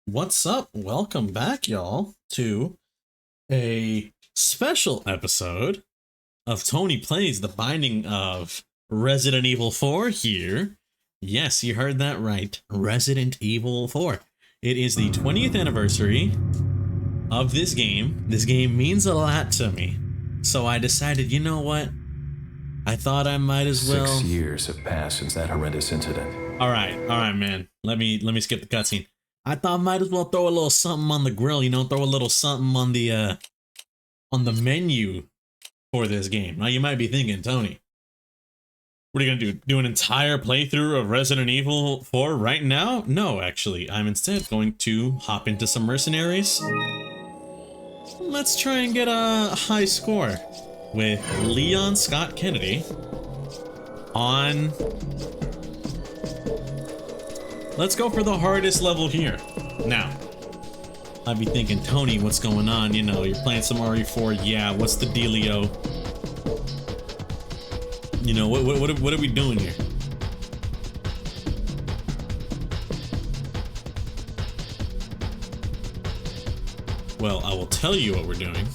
What's up? Welcome back, y'all, to a special episode of Tony Plays The Binding of Resident Evil 4 here. Yes, you heard that right. Resident Evil 4. It is the 20th anniversary of this game. This game means a lot to me. So I decided, you know what? I thought I might as well. 6 years have passed since that horrendous incident. All right, man. Let me skip the cutscene. I thought I might as well throw a little something on the grill, you know, throw a little something on the menu for this game. Now you might be thinking, Tony, what are you gonna do? Do an entire playthrough of Resident Evil 4 right now? No, actually, I'm instead going to hop into some mercenaries. Let's try and get a high score with Leon Scott Kennedy on. Let's go for the hardest level here. Now, I'd be thinking, Tony, what's going on? You know, you're playing some RE4. Yeah, what's the dealio? You know, what are we doing here? Well, I will tell you what we're doing.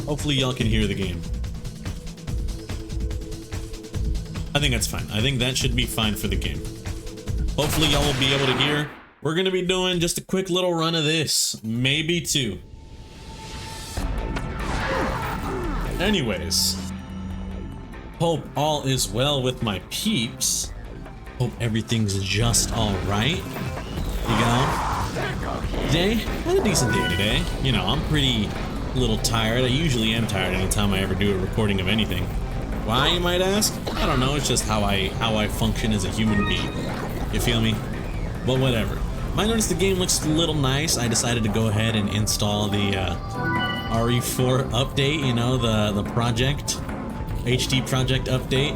Hopefully y'all can hear the game. I think that's fine. I think that should be fine for the game. Hopefully y'all will be able to hear. We're gonna be doing just a quick little run of this. Maybe two. Anyways. Hope all is well with my peeps. Hope everything's just alright. You know? Today, had a decent day today. You know, I'm pretty little tired. I usually am tired anytime I ever do a recording of anything. Why, you might ask? I don't know, it's just how I function as a human being. You feel me? But whatever. Might notice the game looks a little nice. I decided to go ahead and install the RE4 update, you know, the project, HD project update.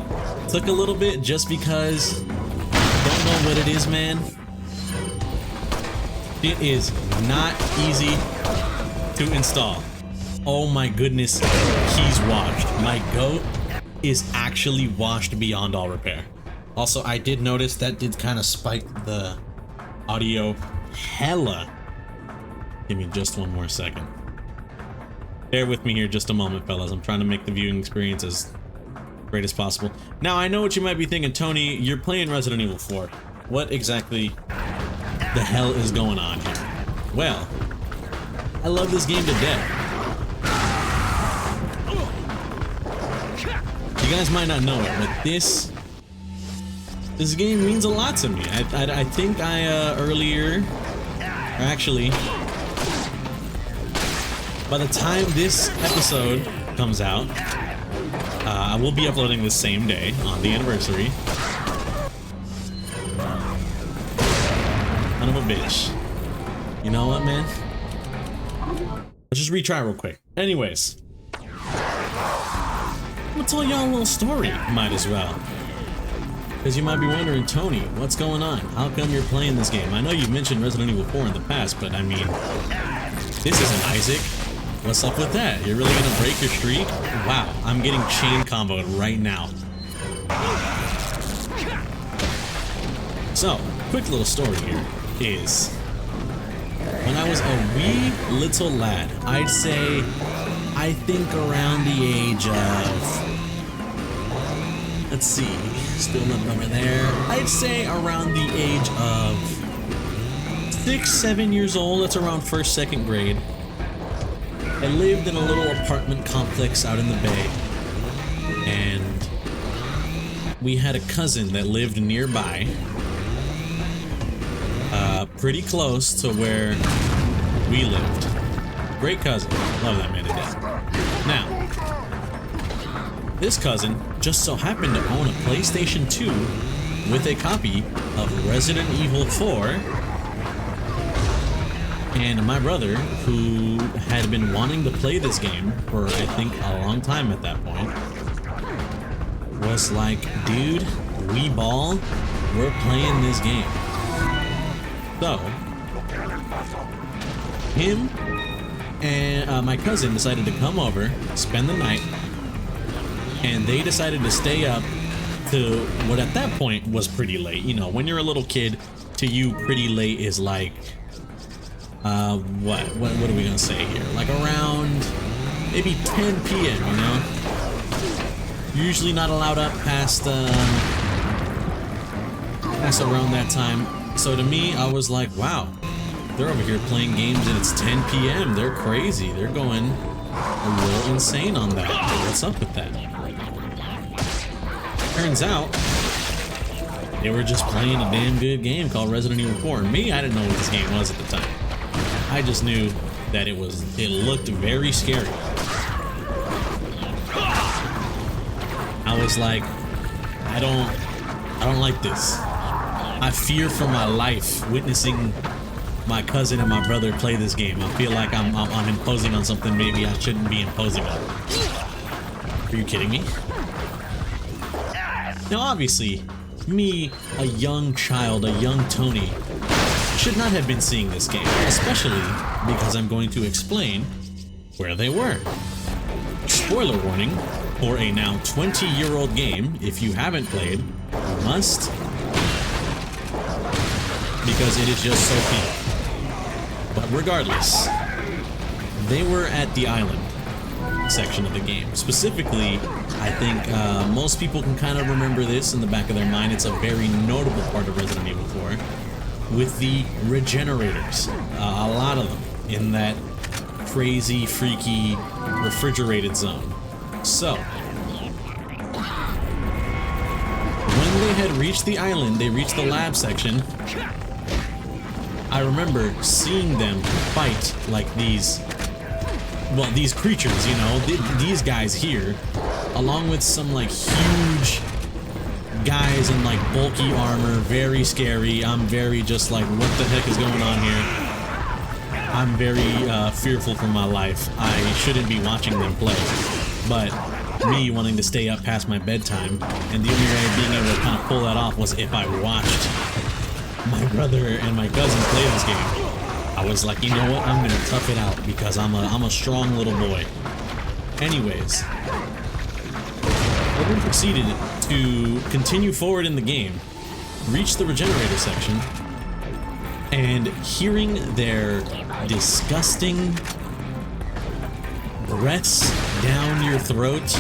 Took a little bit just because don't know what it is, man. It is not easy to install. Oh my goodness, he's washed. My goat is actually washed beyond all repair. Also, I did notice that did kind of spike the audio hella. Give me just one more second. Bear with me here just a moment, fellas. I'm trying to make the viewing experience as great as possible. Now, I know what you might be thinking, Tony, you're playing Resident Evil 4. What exactly the hell is going on here? Well, I love this game to death. You guys might not know it, but this game means a lot to me. I think earlier, or actually, by the time this episode comes out, I will be uploading the same day on the anniversary. Son of a bitch. You know what, man? Let's just retry real quick. Anyways. I'm gonna tell y'all a little story, might as well. Because you might be wondering, Tony, what's going on? How come you're playing this game? I know you've mentioned Resident Evil 4 in the past, but I mean, this isn't Isaac. What's up with that? You're really gonna break your streak? Wow, I'm getting chain comboed right now. So, quick little story here is, when I was a wee little lad, I'd say, I think around the age of, let's see, still nothing over there. I'd say around the age of 6, 7 years old. That's around first, second grade. I lived in a little apartment complex out in the bay, and we had a cousin that lived nearby, pretty close to where we lived. Great cousin. Love that man to death. Now, this cousin just so happened to own a PlayStation 2 with a copy of Resident Evil 4. And my brother, who had been wanting to play this game for, I think, a long time at that point, was like, dude, we ball, we're playing this game. So, him and my cousin decided to come over, spend the night, and they decided to stay up to what at that point was pretty late. You know, when you're a little kid, to you, pretty late is like, what are we gonna say here? Like around maybe 10 p.m., you know? You're usually not allowed up past around that time. So to me, I was like, wow, they're over here playing games and it's 10 p.m. They're crazy. They're going a little insane on that. What's up with that? Turns out, they were just playing a damn good game called Resident Evil 4. And me, I didn't know what this game was at the time. I just knew that it looked very scary. I was like, I don't like this. I fear for my life witnessing my cousin and my brother play this game. I feel like I'm imposing on something maybe I shouldn't be imposing on. Are you kidding me? Now obviously, me, a young child, a young Tony, should not have been seeing this game, especially because I'm going to explain where they were. Spoiler warning, for a now 20-year-old game, if you haven't played, you must, because it is just so peak. But regardless, they were at the island section of the game. Specifically, I think most people can kind of remember this in the back of their mind. It's a very notable part of Resident Evil 4 with the regenerators. A lot of them in that crazy, freaky, refrigerated zone. So, when they had reached the island, they reached the lab section. I remember seeing them fight like these creatures, you know, these guys here, along with some like huge guys in like bulky armor, very scary. I'm very just like, what the heck is going on here? I'm very fearful for my life. I shouldn't be watching them play, but me wanting to stay up past my bedtime, and the only way of being able to kind of pull that off was if I watched my brother and my cousin play this game. I was like, you know what, I'm gonna tough it out because I'm a strong little boy. Anyways, we proceeded to continue forward in the game, reach the regenerator section, and hearing their disgusting breaths down your throat,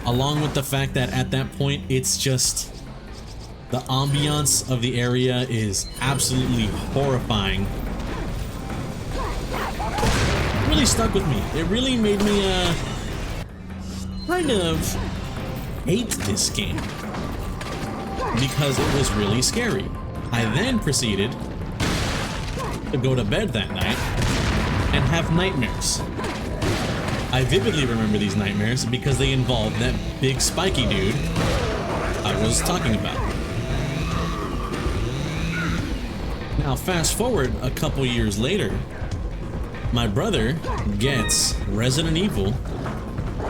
along with the fact that at that point it's just the ambiance of the area is absolutely horrifying, it really stuck with me. It really made me kind of hate this game because it was really scary. I then proceeded to go to bed that night and have nightmares. I vividly remember these nightmares because they involved that big spiky dude I was talking about. Now fast forward a couple years later, my brother gets Resident Evil,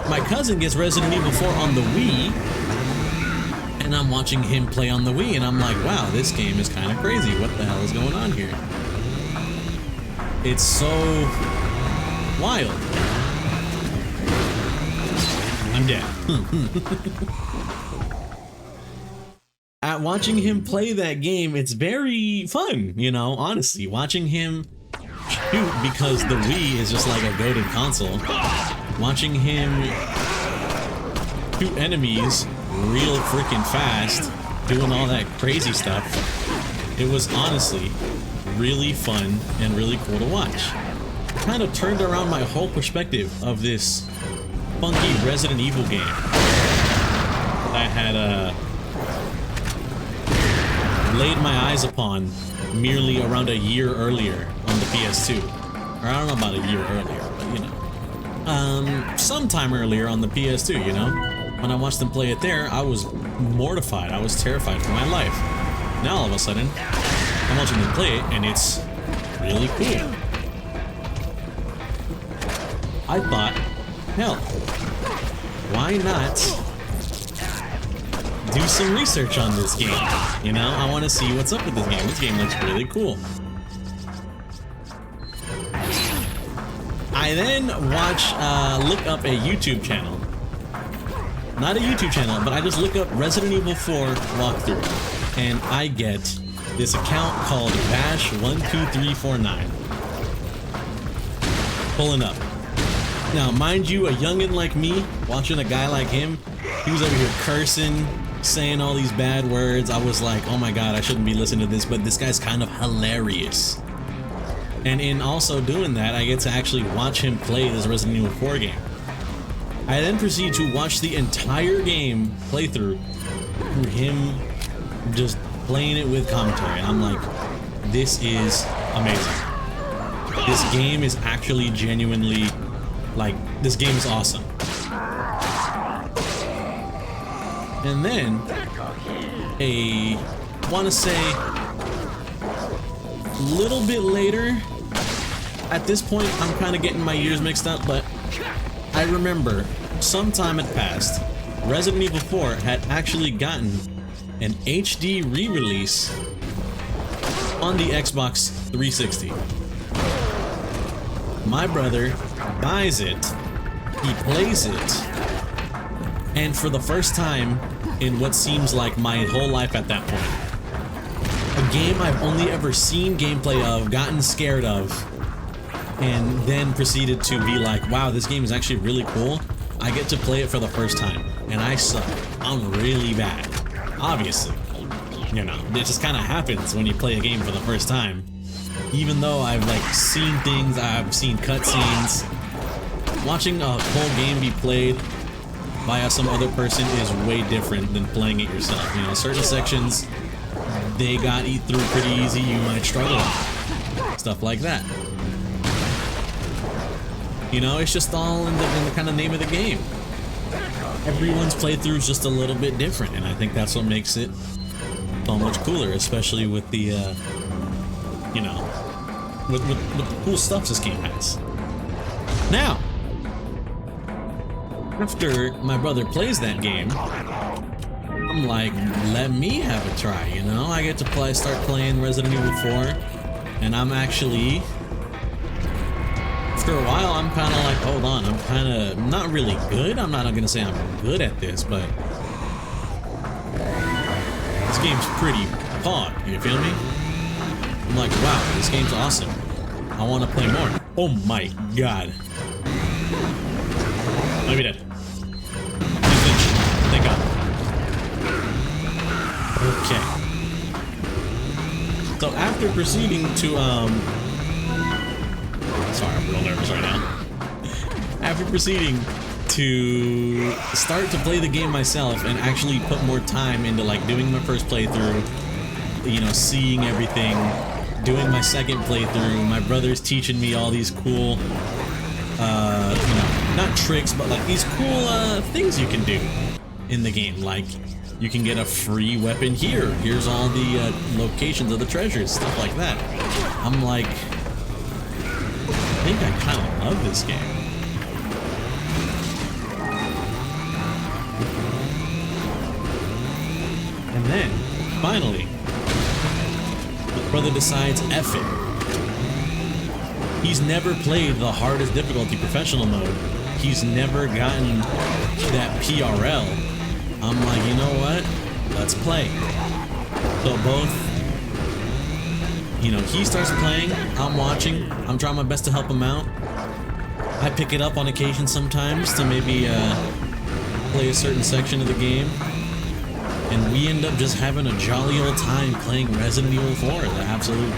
my cousin gets Resident Evil 4 on the Wii, and I'm watching him play on the Wii, and I'm like, wow, this game is kind of crazy. What the hell is going on here? It's so wild. I'm dead. At watching him play that game, it's very fun, you know, honestly. Watching him shoot, because the Wii is just like a goated console. Watching him shoot enemies real freaking fast, doing all that crazy stuff. It was honestly really fun and really cool to watch. It kind of turned around my whole perspective of this funky Resident Evil game I had laid my eyes upon merely around a year earlier on the PS2. Or I don't know about a year earlier, but you know. Sometime earlier on the PS2, you know? When I watched them play it there, I was mortified. I was terrified for my life. Now all of a sudden, I'm watching them play it, and it's really cool. I thought, hell, why not do some research on this game? You know, I want to see what's up with this game. This game looks really cool. I then look up a YouTube channel. Not a YouTube channel, but I just look up Resident Evil 4 walkthrough, and I get this account called Bash12349. Pulling up. Now, mind you, a youngin' like me, watching a guy like him, he was over here cursing, saying all these bad words. I was like, oh my god, I shouldn't be listening to this, but this guy's kind of hilarious. And in also doing that, I get to actually watch him play this Resident Evil 4 game. I then proceed to watch the entire game playthrough through him just playing it with commentary. And I'm like, this is amazing. This game is actually genuinely, like, this game is awesome. And then, wanna say, a little bit later, at this point, I'm kind of getting my years mixed up, but I remember sometime had passed, Resident Evil 4 had actually gotten an HD re-release on the Xbox 360. My brother buys it, he plays it, and for the first time in what seems like my whole life at that point, a game I've only ever seen gameplay of, gotten scared of, and then proceeded to be like, wow, this game is actually really cool. I get to play it for the first time, and I suck. I'm really bad. Obviously. You know, it just kind of happens when you play a game for the first time. Even though I've like seen things, I've seen cutscenes, watching a whole game be played by some other person is way different than playing it yourself. You know, certain sections, they got eat through pretty easy, you might struggle. Stuff like that. You know, it's just all in the kind of name of the game. Everyone's playthrough is just a little bit different, and I think that's what makes it so much cooler, especially with the, you know, with the cool stuff this game has. Now, after my brother plays that game, I'm like, let me have a try, you know? I get to start playing Resident Evil 4, and I'm actually, after a while, I'm kind of like, hold on, I'm kind of not really good. I'm not going to say I'm good at this, but this game's pretty hard, you feel me? I'm like, wow, this game's awesome. I want to play more. Oh my god. Let me dead. Thank god. Okay. So after proceeding to, sorry, I'm real nervous right now. After proceeding to start to play the game myself and actually put more time into like doing my first playthrough, you know, seeing everything, doing my second playthrough, my brother's teaching me all these cool, you know, not tricks, but like these cool things you can do in the game. Like, you can get a free weapon here. Here's all the locations of the treasures, stuff like that. I'm like, I think I kind of love this game. And then, finally, my brother decides, F it. He's never played the hardest difficulty, professional mode. He's never gotten that PRL. I'm like, you know what? Let's play. So both, you know, he starts playing, I'm watching, I'm trying my best to help him out. I pick it up on occasion sometimes to maybe play a certain section of the game. And we end up just having a jolly old time playing Resident Evil 4, the absolute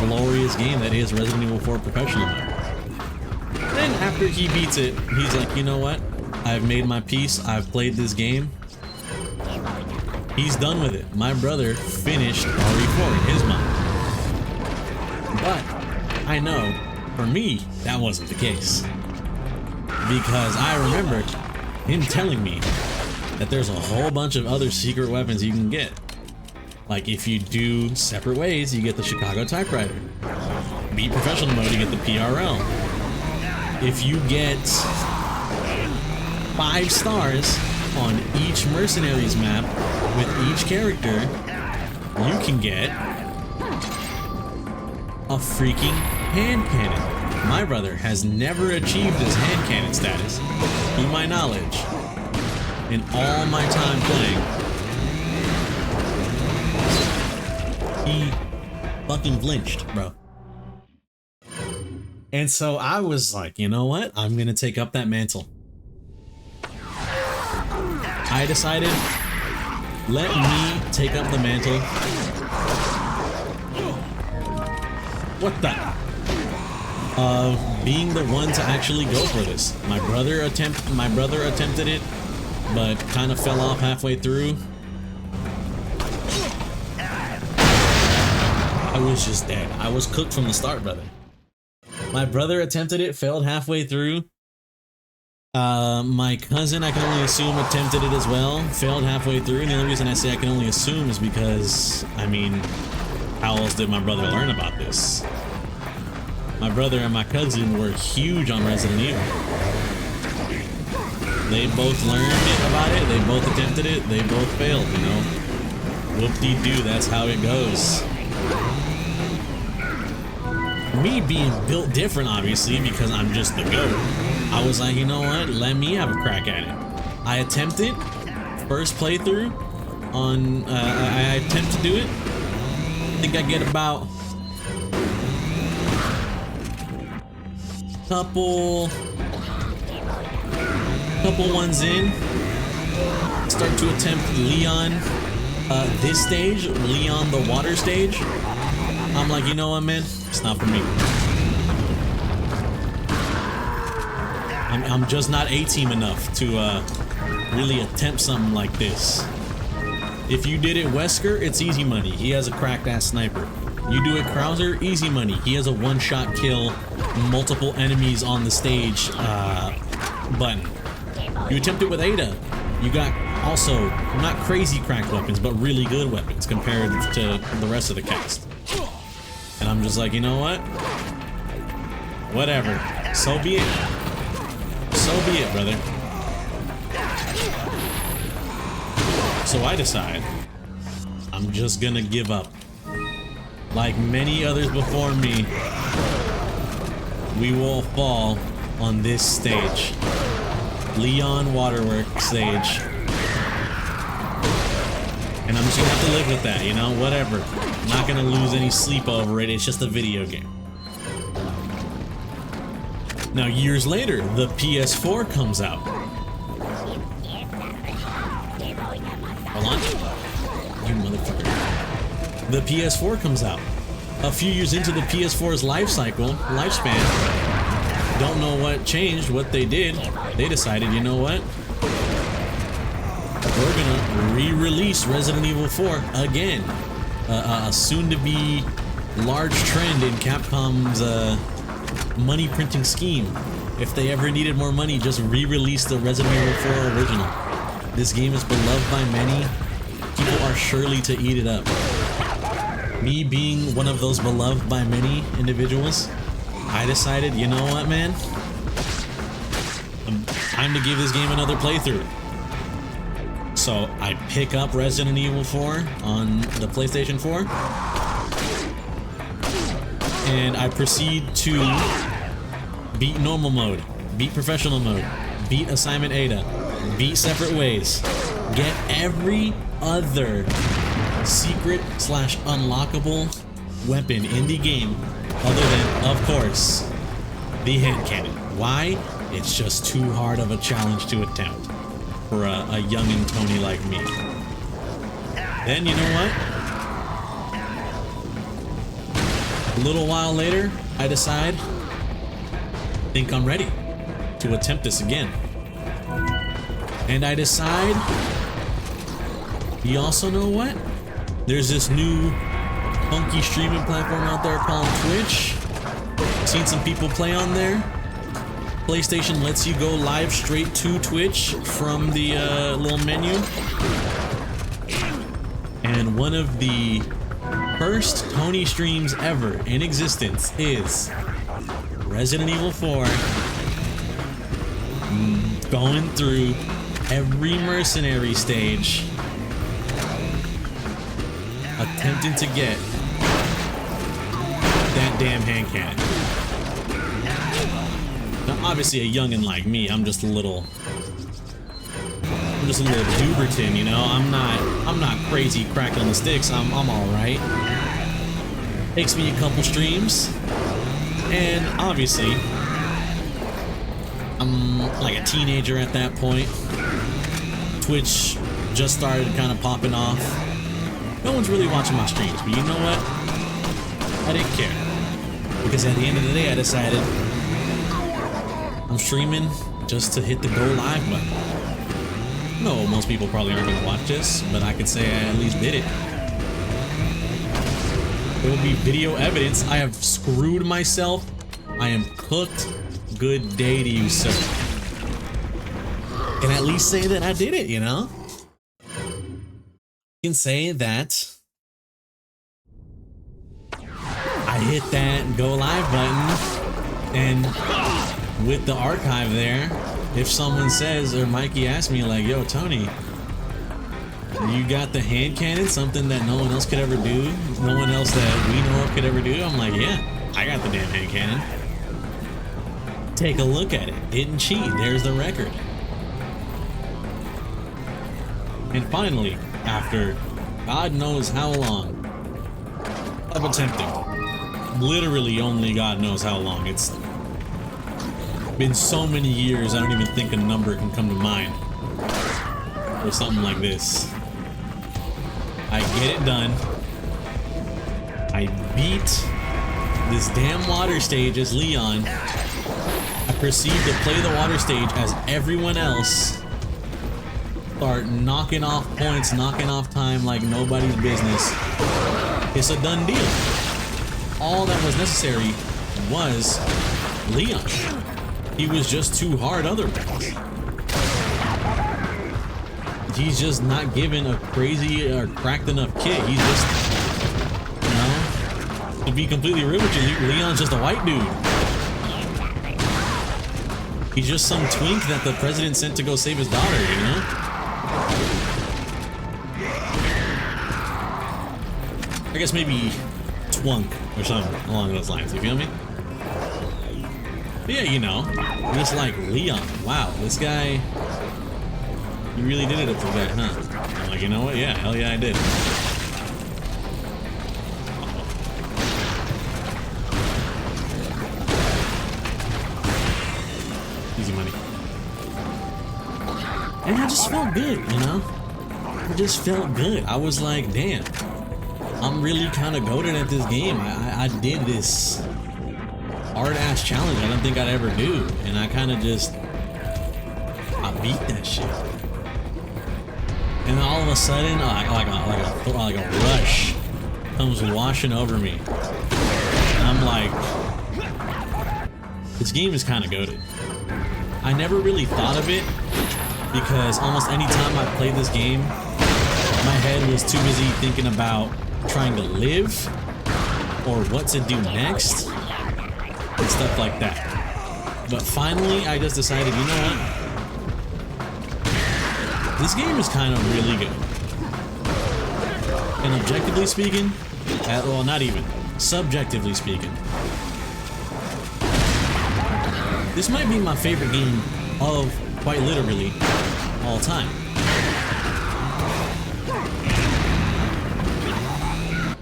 glorious game that is Resident Evil 4 Professional Mode. Then after he beats it, he's like, you know what? I've made my peace, I've played this game. He's done with it. My brother finished RE4 in his mind. But I know, for me, that wasn't the case. Because I remembered him telling me that there's a whole bunch of other secret weapons you can get. Like, if you do separate ways, you get the Chicago typewriter. Beat professional mode, you get the PRL. If you get 5 stars on each mercenaries map with each character, you can get a freaking hand cannon. my brother has never achieved his hand cannon status, to my knowledge, in all my time playing. He fucking flinched, bro. And so I was like, you know what? I'm gonna take up that mantle. I decided, let me take up the mantle. What the? Being the one to actually go for this. My brother attempted it, but kind of fell off halfway through. I was just dead. I was cooked from the start, brother. My brother attempted it, failed halfway through. My cousin, I can only assume, attempted it as well, failed halfway through. And the only reason I say I can only assume is because, I mean, how else did my brother learn about this? My brother and my cousin were huge on Resident Evil. They both learned about it, they both attempted it, they both failed, you know? Whoop-de-doo, that's how it goes. Me being built different, obviously, because I'm just the GOAT, I was like, you know what, let me have a crack at it. I attempted, first playthrough, on, I attempt to do it. I think I get about couple ones in, start to attempt Leon, this stage, Leon the water stage. I'm like, you know what, man, it's not for me. I'm just not A-team enough to really attempt something like this. If you did it Wesker, it's easy money. He has a cracked ass sniper. You do it Krauser, easy money. He has a one-shot kill, multiple enemies on the stage button. You attempt it with Ada. You got also not crazy cracked weapons, but really good weapons compared to the rest of the cast. And I'm just like, you know what? Whatever. So be it. So be it, brother. So I decide I'm just gonna give up. Like many others before me, we will fall on this stage. Leon Waterworks stage. And I'm just gonna have to live with that, you know, whatever. I'm not gonna lose any sleep over it, it's just a video game. Now, years later, the PS4 comes out. Hold on. You motherfucker. The PS4 comes out. A few years into the PS4's lifespan, don't know what changed, what they did. They decided, you know what? We're gonna re-release Resident Evil 4 again. A soon-to-be large trend in Capcom's money printing scheme. If they ever needed more money, just re-release the Resident Evil 4 original. This game is beloved by many. People are surely to eat it up. Me being one of those beloved by many individuals, I decided, you know what, man? Time to give this game another playthrough. So I pick up Resident Evil 4 on the PlayStation 4, and I proceed to beat normal mode, beat professional mode, beat assignment Ada, beat separate ways, get every other secret / unlockable weapon in the game other than, of course, the hand cannon. Why? It's just too hard of a challenge to attempt for a youngin' Tony like me. Then, you know what? A little while later, I decide, think I'm ready to attempt this again. And I decide, you also know what? There's this new funky streaming platform out there called Twitch. Seen some people play on there. PlayStation lets you go live straight to Twitch from the little menu. And one of the first Tony streams ever in existence is Resident Evil 4 going through every mercenary stage, attempting to get that damn hand cannon. obviously a youngin' like me, I'm just a little Duberton, you know. I'm not crazy cracking on the sticks. I'm all right. Takes me a couple streams, and obviously I'm like a teenager at that point. Twitch just started kind of popping off. No one's really watching my streams, but you know what? I didn't care, because at the end of the day I decided I'm streaming just to hit the go live button. No, most people probably aren't gonna watch this, but I could say I at least did it. There will be video evidence. I have screwed myself. I am cooked. Good day to you, sir. Can at least say that I did it, you know? Can say that I hit that go live button, and with the archive there, if someone says, or Mikey asks me like, yo, Tony, you got the hand cannon, something that no one else could ever do, no one else that we know of could ever do, I'm like, yeah, I got the damn hand cannon. Take a look at it. Didn't cheat. There's the record. And finally, after God knows how long of attempting, literally only God knows how long, it's been so many years I don't even think a number can come to mind for something like this. I get it done. I beat this damn water stage as Leon. I proceed to play the water stage as everyone else. Start knocking off points, knocking off time like nobody's business. It's a done deal. All that was necessary was Leon. He was just too hard otherwise. He's just not given a crazy or cracked enough kit. He's just, you know, to be completely real with you, Leon's just a white dude. He's just some twink that the president sent to go save his daughter, you know? I guess maybe twunk or something along those lines, you feel me? But yeah, you know, just like Leon. Wow, this guy, you really did it up to that, huh? I'm like, you know what? Yeah, hell yeah, I did. Easy money. And I just felt good, you know? I just felt good. I was like, damn, I'm really kind of goated at this game. I did this hard-ass challenge I don't think I'd ever do. And I kind of just, I beat that shit. And then all of a sudden, like a rush comes washing over me. And I'm like, this game is kind of goated. I never really thought of it because almost any time I played this game, my head was too busy thinking about trying to live or what to do next and stuff like that. But finally, I just decided, you know what? This game is kind of really good. And objectively speaking, well, not even, subjectively speaking, this might be my favorite game of, quite literally, all time.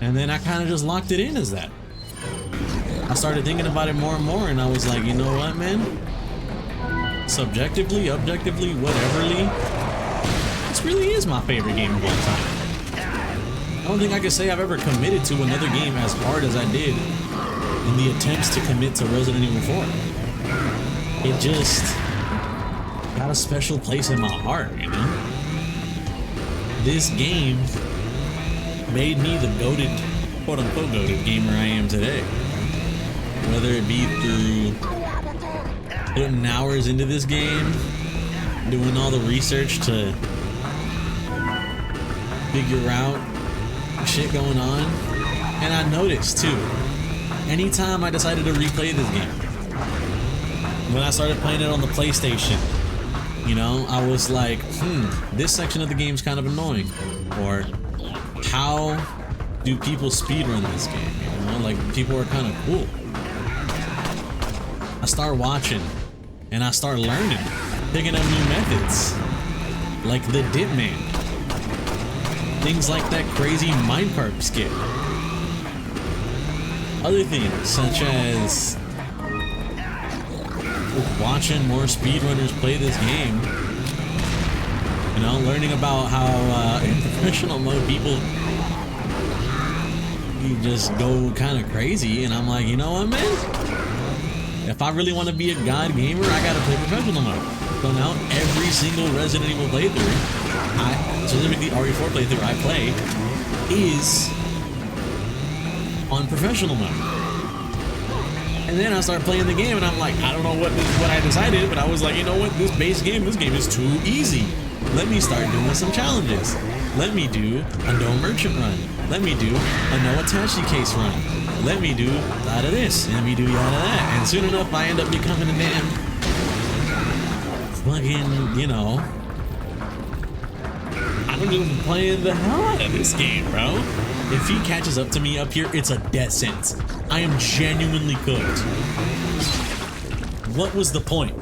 And then I kind of just locked it in as that. I started thinking about it more and more, and I was like, you know what, man? Subjectively, objectively, whateverly, this really is my favorite game of all time. I don't think I could say I've ever committed to another game as hard as I did in the attempts to commit to Resident Evil 4. It just got a special place in my heart, you know? This game made me the goated, quote-unquote goated gamer I am today. Whether it be through putting hours into this game, doing all the research to figure out shit going on. And I noticed too, anytime I decided to replay this game, when I started playing it on the PlayStation, you know, I was like, this section of the game's kind of annoying. Or, how do people speedrun this game? You know, like, people are kind of cool. I start watching and I start learning, picking up new methods, like the dip man. Things like that crazy minecart skit. Other things such as watching more speedrunners play this game. You know, learning about how in professional mode people you just go kind of crazy, and I'm like, you know what, man? If I really want to be a god gamer, I gotta play professional mode. So now every single Resident Evil playthrough, specifically RE4 playthrough I play, is on professional mode. And then I start playing the game, and I'm like, I don't know what I decided, but I was like, you know what? This game is too easy. Let me start doing some challenges. Let me do a no merchant run. Let me do a no attache case run. Let me do out of this. Let me do out of that. And soon enough, I end up becoming a damn fucking, you know, I'm just playing the hell out of this game, bro. If he catches up to me up here, it's a death sentence. I am genuinely cooked. What was the point?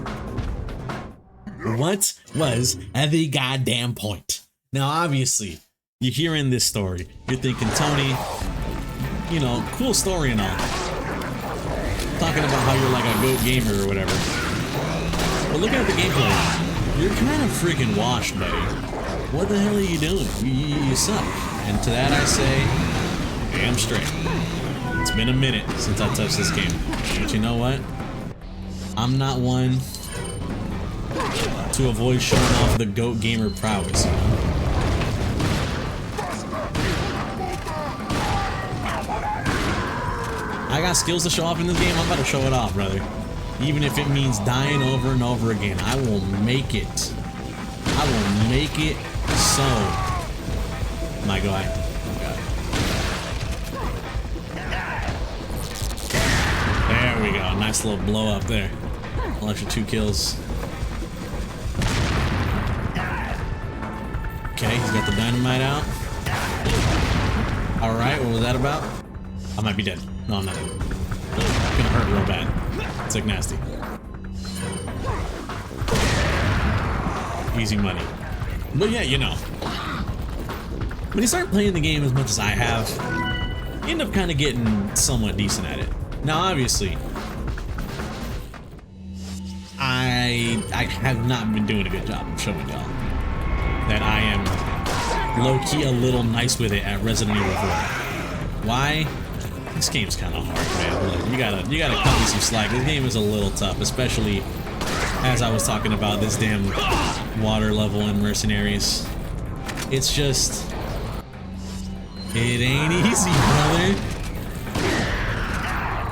What was the goddamn point? Now, obviously, you're hearing this story. You're thinking, Tony, you know, cool story and all. Talking about how you're like a GOAT gamer or whatever. But looking at the gameplay, you're kind of freaking washed, buddy. What the hell are you doing? You suck. And to that I say, damn straight. It's been a minute since I touched this game. But you know what? I'm not one to avoid showing off the GOAT gamer prowess, you know? I got skills to show off in this game. I'm about to show it off, brother. Even if it means dying over and over again, I will make it. I will make it so. My guy. There we go. Nice little blow up there. An extra 2 kills. Okay, he's got the dynamite out. Alright, what was that about? I might be dead. No, I'm not dead. It's gonna hurt real bad. It's like nasty. Easy money. But yeah, you know. When you start playing the game as much as I have, you end up kind of getting somewhat decent at it. Now, obviously, I have not been doing a good job of showing y'all that I am low-key a little nice with it at Resident Evil 4. Why? This game's kind of hard, man. Look, you gotta cut me some slack. This game is a little tough, especially as I was talking about this damn water level in Mercenaries. It's just, it ain't easy, brother.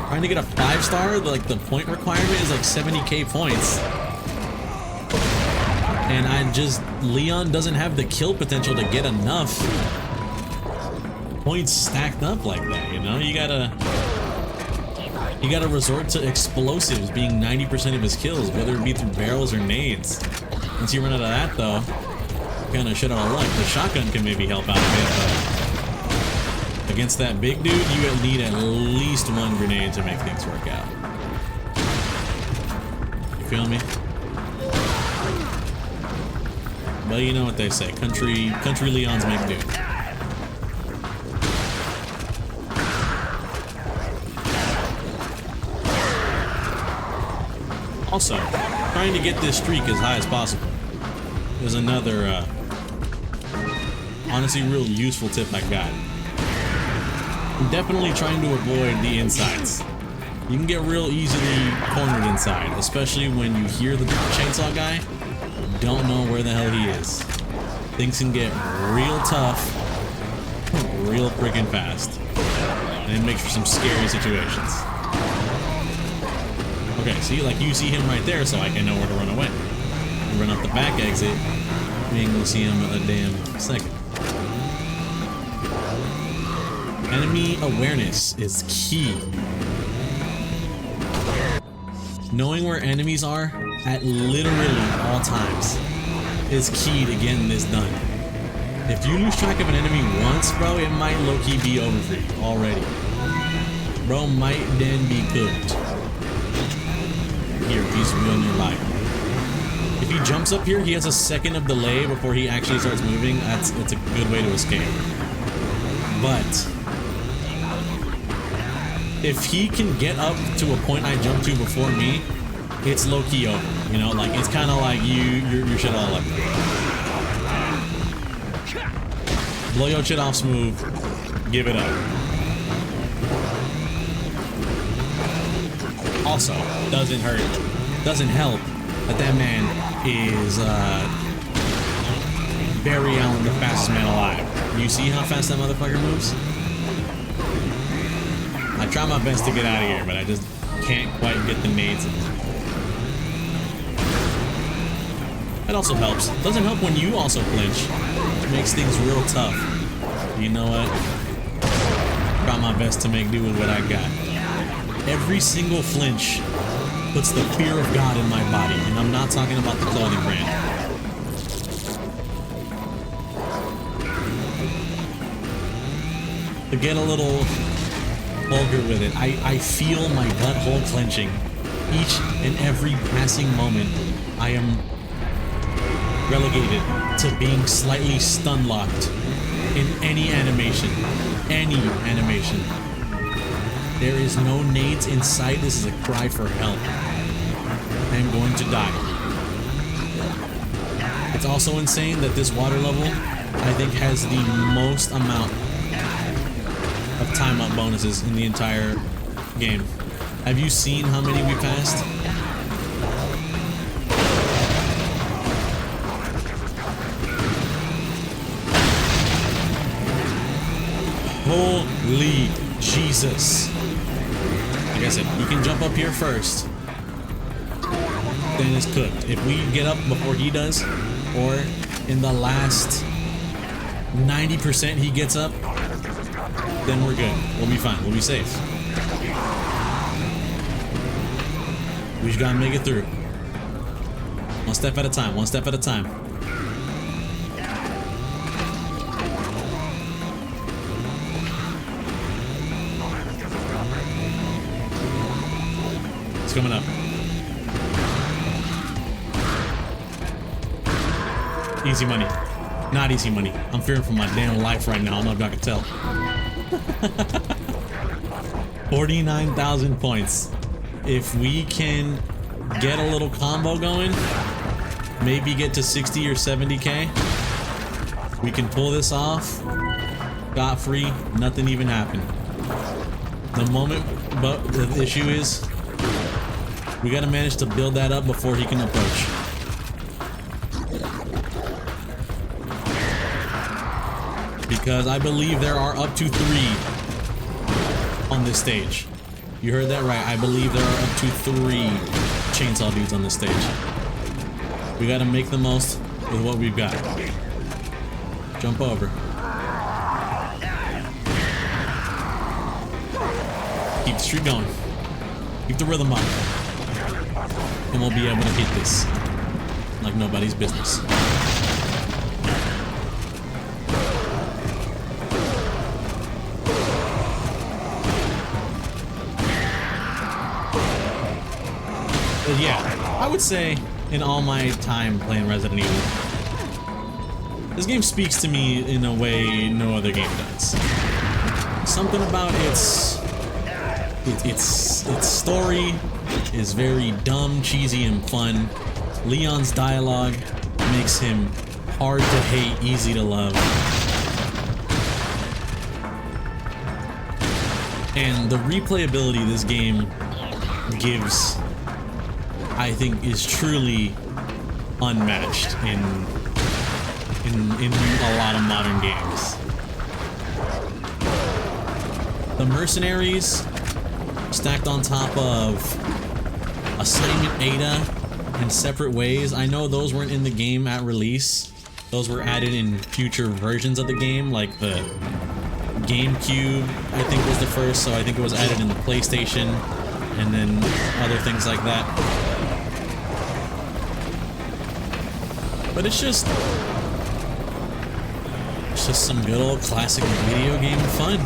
Trying to get a 5-star, like the point requirement is like 70k points. And Leon doesn't have the kill potential to get enough points stacked up like that, you know? You gotta resort to explosives being 90% of his kills, whether it be through barrels or nades. Once you run out of that, though, kind of shit out of luck. The shotgun can maybe help out a bit, but against that big dude, you need at least 1 grenade to make things work out. You feel me? But you know what they say, country Leons make do. Also, trying to get this streak as high as possible is another, honestly, real useful tip I got. I'm definitely trying to avoid the insides. You can get real easily cornered inside, especially when you hear the chainsaw guy, don't know where the hell he is. Things can get real tough, real freaking fast, and it makes for some scary situations. Okay, see, like you see him right there, so I can know where to run away. You run up the back exit, we ain't gonna see him a damn second. Enemy awareness is key. Knowing where enemies are at literally all times is key to getting this done. If you lose track of an enemy once, bro, it might low-key be over for you already. Bro might then be cooked. here, he's real nearby. If he jumps up here, he has a second of delay before he actually starts moving. It's a good way to escape. But if he can get up to a point I jumped to before me, it's low-key over. You know, like it's kind of like your shit all up. Blow your shit off smooth. Give it up. Also, doesn't hurt, doesn't help that man is Barry Allen, the fastest man alive. You see how fast that motherfucker moves? I try my best to get out of here, but I just can't quite get the nades in. That also helps. Doesn't help when you also flinch. It makes things real tough. You know what? Try my best to make do with what I got. Every single flinch puts the fear of God in my body, and I'm not talking about the clothing brand. To get a little vulgar with it, I feel my butthole clenching. Each and every passing moment, I am relegated to being slightly stun locked in any animation. Any animation. There is no nades in sight. This is a cry for help. I am going to die. It's also insane that this water level, I think, has the most amount of time up bonuses in the entire game. Have you seen how many we passed? Holy Jesus. Like I said, you can jump up here first. Then it's cooked. If we get up before he does, or in the last 90% he gets up, then we're good. We'll be fine. We'll be safe. We just gotta make it through. One step at a time. One step at a time. It's coming up. Easy money. Not easy money. I'm fearing for my damn life right now. I don't know if y'all can tell. 49,000 points. If we can get a little combo going, maybe get to 60 or 70k, we can pull this off scot-free. Nothing even happened. The moment, but the issue is we gotta manage to build that up before he can approach. Because I believe there are up to 3 on this stage. You heard that right. I believe there are up to 3 chainsaw dudes on this stage. We gotta make the most with what we've got. Jump over. Keep the streak going. Keep the rhythm up. And we'll be able to hit this like nobody's business. But yeah, I would say in all my time playing Resident Evil, this game speaks to me in a way no other game does. Something about its story is very dumb, cheesy, and fun. Leon's dialogue makes him hard to hate, easy to love. And the replayability this game gives, I think, is truly unmatched in a lot of modern games. The mercenaries stacked on top of Assignment Ada in separate ways. I know those weren't in the game at release. Those were added in future versions of the game, like the GameCube, I think, was the first, so I think it was added in the PlayStation, and then other things like that. But it's just some good old classic video game fun.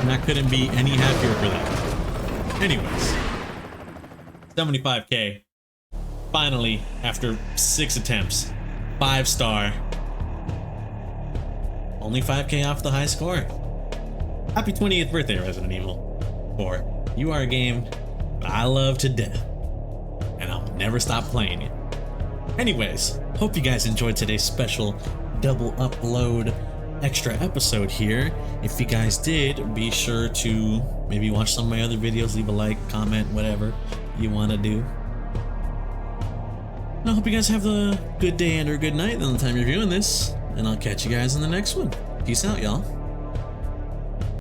And I couldn't be any happier for that. Anyways, 75K. Finally, after 6 attempts, 5-star. Only 5K off the high score. Happy 20th birthday, Resident Evil 4. You are a game that I love to death, and I'll never stop playing it. Anyways, hope you guys enjoyed today's special double upload extra episode here. If you guys did, be sure to maybe watch some of my other videos, leave a like, comment, whatever you want to do. And I hope you guys have a good day and or good night on the time you're viewing this, and I'll catch you guys in the next one. Peace out, y'all.